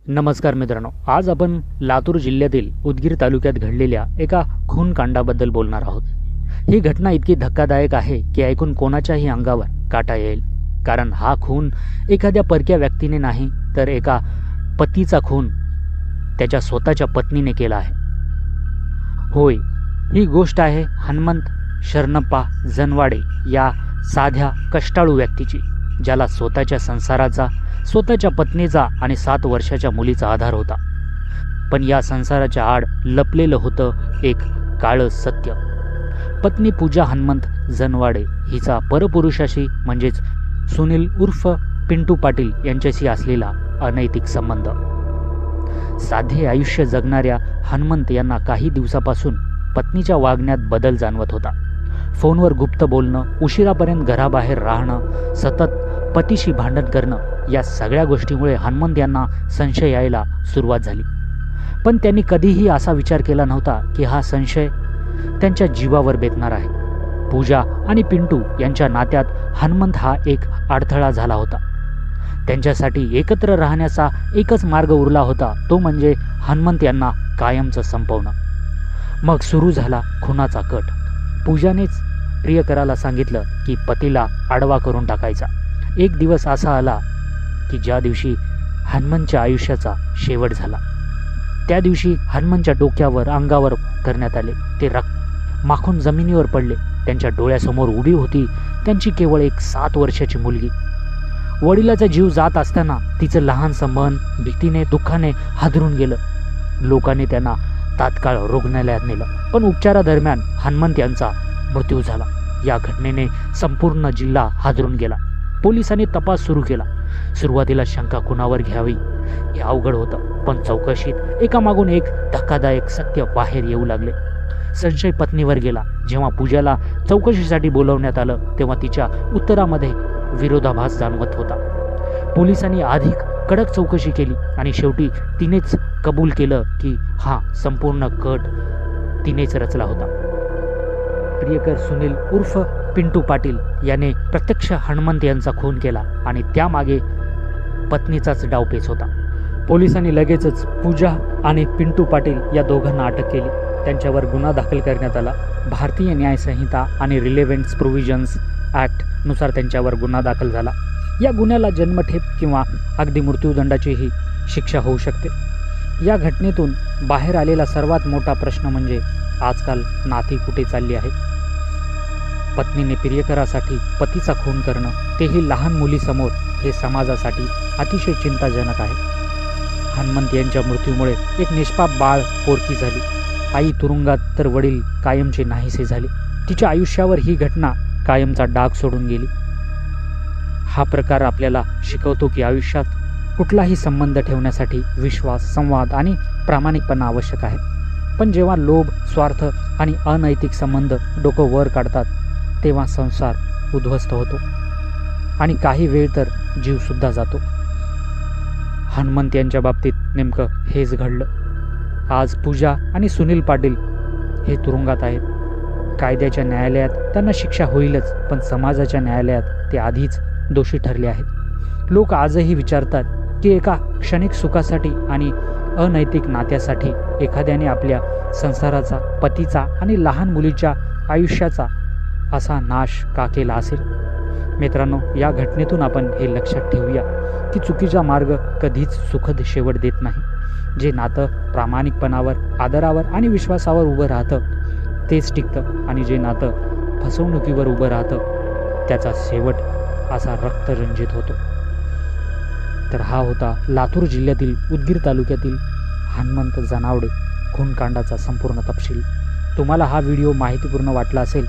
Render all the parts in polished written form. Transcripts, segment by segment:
नमस्कार मित्रांनो, आज आपण लातूर जिल्ह्यातील उदगीर तालुक्यात घडलेल्या एका खूनकांडाबद्दल बोलणार आहोत। ही घटना इतकी धक्कादायक आहे की ऐकून कोणाच्याही अंगावर काटा येईल, कारण हा खून एखाद्या परक्या व्यक्तीने नाही तर एका पतीचा खून त्याच्या स्वतःच्या पत्नीने केला आहे। होय, ही गोष्ट आहे हनुमंत शरणप्पा जनवाडे या साध्या कष्टाळू व्यक्तीची, ज्याला स्वतःच्या संसाराचा, स्वतःच्या पत्नीचा आणि 7 वर्षाच्या मुलीचा आधार होता। पण या संसाराच्या आड लपलेलं होतं एक काळं सत्य। पत्नी पूजा हनुमंत जनवाडे हिचा परपुरुषाशी म्हणजेच सुनील उर्फ पिंटू पाटील यांच्याशी असलेला अनैतिक संबंध। साधे आयुष्य जगणाऱ्या हनुमंत यांना काही दिवसापासून पत्नीच्या वागण्यात बदल जाणवत होता। फोनवर गुप्त बोलणं, उशिरापर्यंत घराबाहेर राहणं, सतत पतीशी भांडण करणं, या सगळ्या गोष्टीमुळे हनुमंत यांना संशय यायला सुरुवात झाली। पण त्यांनी कधीही असा विचार केला नव्हता की हा संशय त्यांच्या जीवावर बेतणार आहे। पूजा आणि पिंटू यांच्या नात्यात हनुमंत हा एक अडथळा झाला होता। त्यांच्यासाठी एकत्र राहण्याचा एकच मार्ग उरला होता, तो म्हणजे हनुमंत यांना कायमचं संपवणं। मग सुरू झाला खुनाचा कट। पूजानेच प्रियकराला सांगितलं की पतीला आडवा करून टाकायचा। एक दिवस असा आला की ज्या दिवशी हनुमंतच्या आयुष्याचा शेवट झाला। त्या दिवशी हनुमंतच्या डोक्यावर, अंगावर करण्यात आले। ते रक्त माखून जमिनीवर पडले। त्यांच्या डोळ्यासमोर उभी होती त्यांची केवळ एक 7 वर्षाची मुलगी। वडिलाचा जीव जात असताना तिचं लहानसं मन भीतीने, दुःखाने हादरून गेलं। लोकांनी त्यांना तात्काळ रुग्णालयात नेलं, पण उपचारादरम्यान हनुमंत यांचा मृत्यू झाला। या घटनेने संपूर्ण जिल्हा हादरून गेला। पोलिसांनी तपास सुरू केला। सुरुवातीला शंका कुणावर घ्यावी हे अवघड होतं, पण चौकशीत एकामागून एक धक्कादायक सत्य बाहेर येऊ लागले। संशय पत्नीवर गेला। जेव्हा पूजाला चौकशीसाठी बोलवण्यात आलं तेव्हा तिच्या उत्तरामध्ये विरोधाभास जाणवत होता। पोलिसांनी अधिक कडक चौकशी केली आणि शेवटी तिनेच कबूल केलं की हा संपूर्ण कट तिनेच रचला होता। प्रियकर सुनील उर्फ पिंटू पाटील याने प्रत्यक्ष हनुमंत यांचा खून केला आणि त्यामागे पत्नीचाच डावपेच होता। पोलिसांनी लगेचच पूजा आणि पिंटू पाटील या दोघांना अटक केली। त्यांच्यावर गुन्हा दाखल करण्यात आला। भारतीय न्याय संहिता आणि रिलेव्हंट प्रोव्हिजन्स ॲक्ट नुसार त्यांच्यावर गुन्हा दाखल झाला। या गुन्ह्याला जन्मठेप किंवा अगदी मृत्यूदंडाचीही शिक्षा होऊ शकते। या घटनेतून बाहेर आलेला सर्वात मोठा प्रश्न म्हणजे आजकाल नाती कुठे चालली आहेत। पत्नीने प्रियकरासाठी पतीचा खून करणं, तेही लहान मुलीसमोर, हे समाजासाठी अतिशय चिंताजनक आहे। हनुमंत यांच्या मृत्यूमुळे एक निष्पाप बाळ पोरकी झाली। आई तुरुंगात तर वडील कायमचे नाहीसे झाले। तिच्या आयुष्यावर ही घटना कायमचा डाग सोडून गेली। हा प्रकार आपल्याला शिकवतो की आयुष्यात कुठलाही संबंध ठेवण्यासाठी विश्वास, संवाद आणि प्रामाणिकपणा आवश्यक आहे। पण जेव्हा लोभ, स्वार्थ आणि अनैतिक संबंध डोकं वर काढतात तेव्हा संसार उद्ध्वस्त होतो आणि काही वेळ तर जीवसुद्धा जातो। हनुमंत यांच्या बाबतीत नेमकं हेच घडलं। आज पूजा आणि सुनील पाटील हे तुरुंगात आहेत। कायद्याच्या न्यायालयात त्यांना शिक्षा होईलच, पण समाजाच्या न्यायालयात ते आधीच दोषी ठरले आहेत। लोक आजही विचारतात की एका क्षणिक सुखासाठी आणि अनैतिक नात्यासाठी एखाद्याने आपल्या संसाराचा, पतीचा आणि लहान मुलीच्या आयुष्याचा असा नाश का केला असेल? मित्रांनो, या घटनेतून आपण हे लक्षात ठेवूया की चुकीचा मार्ग कधीच सुखद शेवट देत नाही। जे नातं प्रामाणिकपणावर, आदरावर आणि विश्वासावर उभं राहतं तेच टिकतं, आणि जे नातं फसवणुकीवर उभं राहतं त्याचा शेवट असा रक्तरंजित होतो। तर हा होता लातूर जिल्ह्यातील उदगीर तालुक्यातील हनुमंत जनवाडे खूनकांडाचा संपूर्ण तपशील। तुम्हाला हा व्हिडिओ माहितीपूर्ण वाटला असेल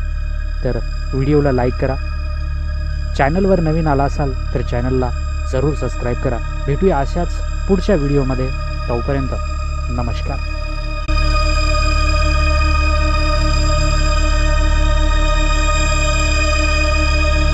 तर व्हिडिओला लाईक करा। चॅनलवर नवीन आला असाल तर चॅनलला जरूर सबस्क्राईब करा। भेटूया अशाच पुढच्या व्हिडिओमध्ये। तोपर्यंत नमस्कार।